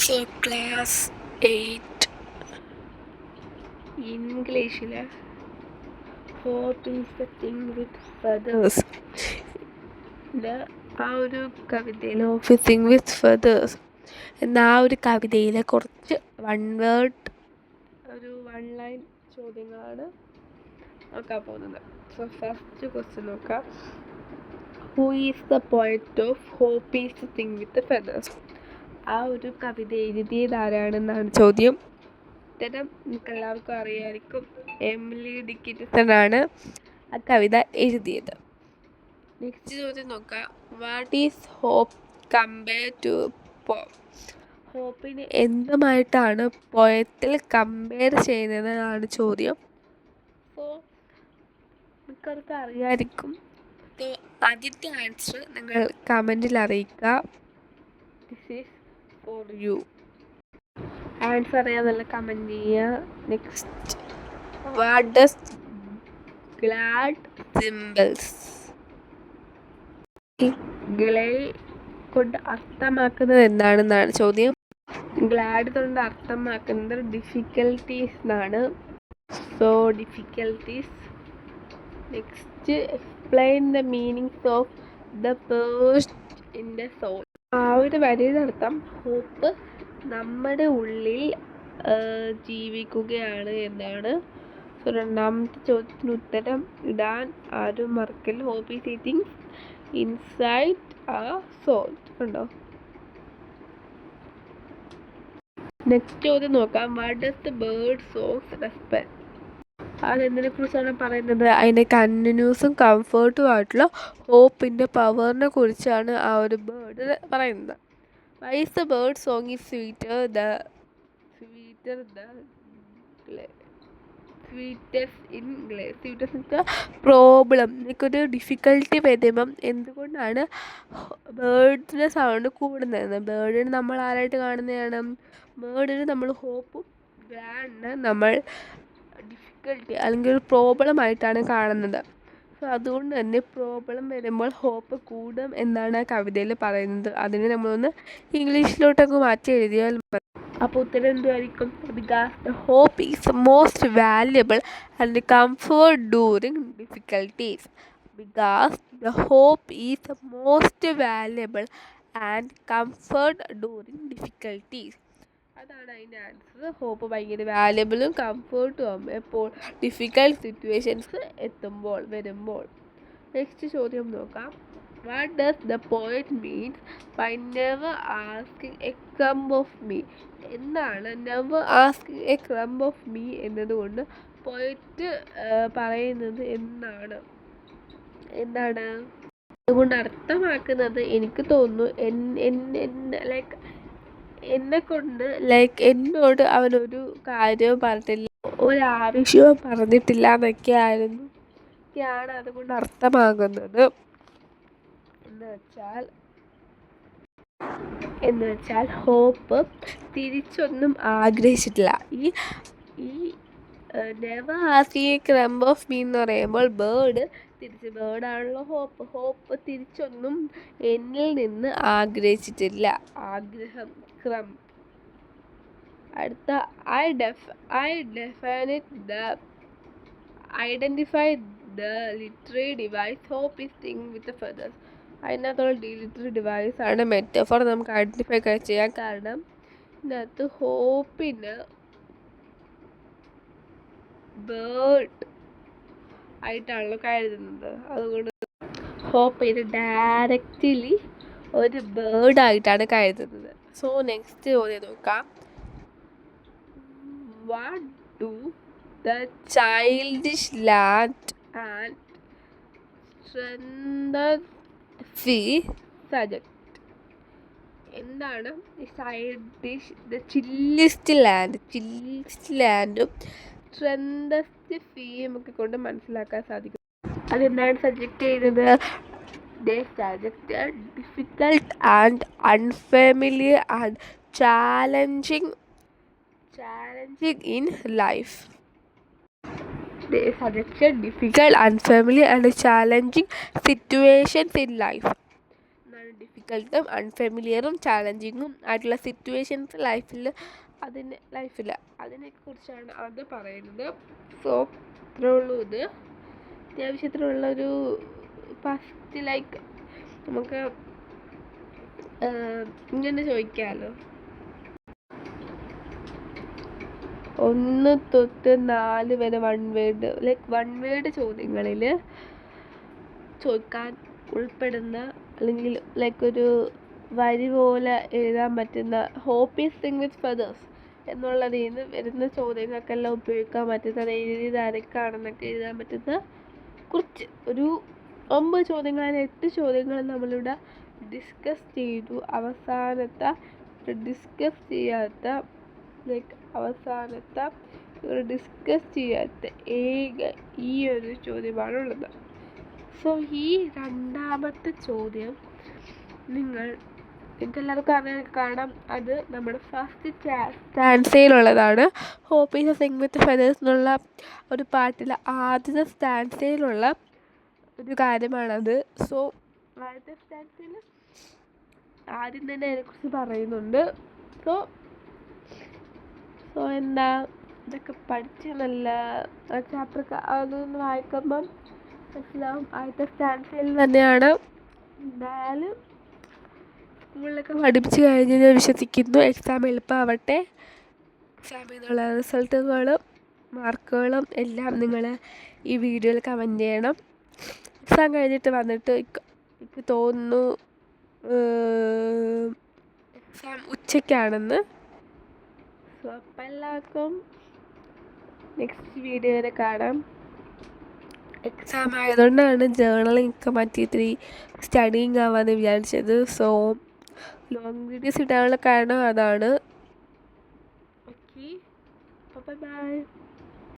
So class 8 ഇംഗ്ലീഷിലെ hope is the thing with feathers ആ ഒരു കവിതയിൽ hope is thing with feathers എന്ന ആ ഒരു കവിതയിലെ കുറച്ച് ഒരു വൺ ലൈൻ ചോദ്യങ്ങളാണ് നോക്കാൻ പോകുന്നത്. സോ ഫസ്റ്റ് ക്വസ്റ്റ്യൻ നോക്കാം. Who is the poet of hope is the thing with feathers? ആ ഒരു കവിത എഴുതിയതാരാണെന്നാണ് ചോദ്യം. ഉത്തരം നിങ്ങൾക്ക് എല്ലാവർക്കും അറിയാമായിരിക്കും. എമിലി ഡിക്കിൻസൺ ആണ് ആ കവിത എഴുതിയത്. നെക്സ്റ്റ് ചോദ്യം നോക്കാം. What is hope compare to poem? ഹോപ്പിനെ എന്തുമായിട്ടാണ് പോയത്തിൽ കമ്പയർ ചെയ്യുന്നതെന്നാണ് ചോദ്യം. സോ മിക്കവർക്കും അറിയാമായിരിക്കും. സോ ആദ്യത്തെ ആൻസർ നിങ്ങൾ കമൻറ്റിൽ അറിയിക്കുക. This is for you. Answer അറിയാമെന്നുള്ള കമൻറ്റ് ചെയ്യുക. Next, what does glad symbols ഗ്ലേ കൊണ്ട് അർത്ഥമാക്കുന്നത് എന്താണെന്നാണ് ചോദ്യം. ഗ്ലാഡ് കൊണ്ട് അർത്ഥമാക്കുന്നത് ഡിഫിക്കൽട്ടീസ് എന്നാണ്. So difficulties. Next, explain the meanings of the perched in the soul. ആ ഒരു വരിയുടെ അർത്ഥം ഹോപ്പ് നമ്മുടെ ഉള്ളിൽ ജീവിക്കുകയാണ് എന്നാണ്. സോ രണ്ടാമത്തെ ചോദ്യത്തിന് ഉത്തരം ഇടാൻ ആരും മറക്കല്ല. ഹോപ്പ് ഈസ് ഈറ്റിംഗ് ഇൻസൈഡ് ആ സോൾ. ഉണ്ടോ? നെക്സ്റ്റ് ചോദ്യം നോക്കാം. What does the bird songs respect? അതെന്തിനെ കുറിച്ചാണ് പറയുന്നത്? അതിൻ്റെ കണ്ടിന്യൂസും കംഫർട്ടും ആയിട്ടുള്ള ഹോപ്പിൻ്റെ പവറിനെ കുറിച്ചാണ് ആ ഒരു ബേർഡ് പറയുന്നത്. Why is the bird song is sweetest in gale? Sweetest problem. എനിക്കൊരു ഡിഫിക്കൽട്ടി വരുമ്പം എന്തുകൊണ്ടാണ് ബേർഡിൻ്റെ സൗണ്ട് കൂടുന്നതെന്ന്. ബേർഡിന് നമ്മൾ ആരായിട്ട് കാണുന്നതാണ്? ബേർഡിന് നമ്മൾ ഹോപ്പും ഗ്ലാഡിന് നമ്മൾ ഡിഫിക്കൽട്ടി അല്ലെങ്കിൽ ഒരു പ്രോബ്ലമായിട്ടാണ് കാണുന്നത്. സോ അതുകൊണ്ട് തന്നെ പ്രോബ്ലം വരുമ്പോൾ ഹോപ്പ് കൂടും എന്നാണ് ആ കവിതയിൽ പറയുന്നത്. അതിനെ നമ്മളൊന്ന് ഇംഗ്ലീഷിലോട്ടൊക്കെ മാറ്റി എഴുതിയാൽ മതി. അപ്പോൾ ഉത്തരം എന്തായിരിക്കും? Because the hope is most valuable and comfort during difficulties. Because the hope is most valuable and comfort during difficulties. അതാണ് അതിൻ്റെ ആൻസർ. ഹോപ്പ് ഭയങ്കര വാല്യബിളും കംഫർട്ടും ആകും എപ്പോൾ ഡിഫിക്കൽട്ട് സിറ്റുവേഷൻസ് വരുമ്പോൾ. നെക്സ്റ്റ് ചോദ്യം നോക്കാം. What does the poet means by never asking a crumb of me? എന്താണ് never asking a crumb of me എന്നതുകൊണ്ട് പോയറ്റ് പറയുന്നത് എന്താണ്? അതുകൊണ്ട് അർത്ഥമാക്കുന്നത് എനിക്ക് തോന്നുന്നു ലൈക്ക് എന്നോട് അവനൊരു കാര്യവും പറഞ്ഞിട്ടില്ല, ഒരാവശ്യവും പറഞ്ഞിട്ടില്ല എന്നൊക്കെയാണ് അതുകൊണ്ട് അർത്ഥമാകുന്നത്. എന്ന് വെച്ചാൽ ഹോപ്പ് തിരിച്ചൊന്നും ആഗ്രഹിച്ചിട്ടില്ല. ഈ never asking a crumb of me എന്ന് പറയുമ്പോൾ ബേർഡാണല്ലോ ഹോപ്പ് തിരിച്ചൊന്നും എന്നിൽ നിന്ന് ആഗ്രഹിച്ചിട്ടില്ല. ആഗ്രഹം ക്രം. അടുത്ത, identify the literary device hope is thing with feathers. അതിനകത്തുള്ള ലിറ്റററി ഡിവൈസ് ആണ് മെറ്റഫോർ. നമുക്ക് ഐഡൻറ്റിഫൈ ചെയ്യാൻ കാരണം ഇതിനകത്ത് ഹോപ്പിന് ബേർഡ് ആയിട്ടാണല്ലോ കരുതുന്നത്. അതുകൊണ്ട് ഹോപ്പ് ഇത് ഡയറക്റ്റ്ലി ഒരു ബേർഡായിട്ടാണ് കരുതുന്നത്. സോ നെക്സ്റ്റ് ചോദ്യം നോക്കാം. What do the childish land and strengthen fee subject? എന്താണ് ചില്ലിസ്റ്റ് ലാൻഡും സ്ട്രെങ്തസ്റ്റ് ഫീയും ഒക്കെ കൊണ്ട് മനസ്സിലാക്കാൻ സാധിക്കും. അതെന്താണ് സജക്റ്റ് ചെയ്യുന്നത്? They suggested difficult and unfamiliar and challenging in life. They suggested difficult, unfamiliar and challenging situations in life. എന്താണ് ഡിഫിക്കൽട്ടും അൺഫെമിലിയറും ചാലഞ്ചിങ്ങും ആയിട്ടുള്ള സിറ്റുവേഷൻസ് ലൈഫിൽ അതിനെക്കുറിച്ചാണ് അത് പറയുന്നത്. സോ ഇത്രേ ഉള്ളൂ. ഇത് അത്യാവശ്യത്തിനുള്ളൊരു ഫസ്റ്റ് ലൈക്ക് നമുക്ക് ഇങ്ങനെ ചോദിക്കാമല്ലോ, 1 തൊട്ട് 4 വരെ വൺ വേർഡ് ചോദ്യങ്ങളിൽ ചോദിക്കാൻ ഉൾപ്പെടുന്ന അല്ലെങ്കിൽ ഒരു വരി പോലെ എഴുതാൻ പറ്റുന്ന hope is thing with feathers എന്നുള്ളതിൽ നിന്ന് വരുന്ന ചോദ്യങ്ങൾക്കെല്ലാം ഉപയോഗിക്കാൻ പറ്റുന്ന എഴുതിയത് ആരൊക്കെയാണെന്നൊക്കെ എഴുതാൻ പറ്റുന്ന കുറച്ച് ഒരു 9 ചോദ്യങ്ങൾ, 8 ചോദ്യങ്ങൾ നമ്മളിവിടെ ഡിസ്കസ് ചെയ്തു. ഡിസ്കസ് ചെയ്യാത്ത ഏക ഈ ഒരു ചോദ്യമാണുള്ളത്. സോ ഈ രണ്ടാമത്തെ ചോദ്യം നിങ്ങൾക്ക് എല്ലാവർക്കും കാണാം. അത് നമ്മുടെ ഫസ്റ്റ് സ്റ്റാൻസയിലുള്ളതാണ്. Hope is a thing with feathers എന്നുള്ള ഒരു പാട്ടിലെ ആദ്യത്തെ സ്റ്റാൻസയിലുള്ള ഒരു കാര്യമാണത്. സോ ആദ്യത്തെ സ്റ്റാൻസയിൽ ആദ്യം തന്നെ അതിനെക്കുറിച്ച് പറയുന്നുണ്ട്. സോ എന്താ ഇതൊക്കെ പഠിച്ച് നല്ല ചാപ്റ്റർ അതൊന്ന് വായിക്കുമ്പം മനസ്സിലാവും. ആദ്യത്തെ സ്റ്റാൻസയിൽ തന്നെയാണ്. എന്തായാലും സ്കൂളിലൊക്കെ പഠിപ്പിച്ച് കഴിഞ്ഞ് ഞാൻ വിശ്വസിക്കുന്നു. എക്സാം എളുപ്പമാവട്ടെ. എക്സാമിൽ നിന്നുള്ള റിസൾട്ടുകളും മാർക്കുകളും എല്ലാം നിങ്ങൾ ഈ വീഡിയോയിൽ കമൻറ്റ് ചെയ്യണം. എക്സാം കഴിഞ്ഞിട്ട് വന്നിട്ട് എനിക്ക് തോന്നുന്നു എക്സാം ഉച്ചയ്ക്കാണെന്ന്. സോ അപ്പം എല്ലാവർക്കും നെക്സ്റ്റ് വീഡിയോ വരെ കാണാം. എക്സാം ആയതുകൊണ്ടാണ് ജേർണലിംഗ് ഒക്കെ മാറ്റി ഇത്തിരി സ്റ്റഡിങ് ആവാമെന്ന് വിചാരിച്ചത്. സോ ലോങ് വീഡിയോസ് ഇടാനുള്ള കാരണം അതാണ്. Okay, by.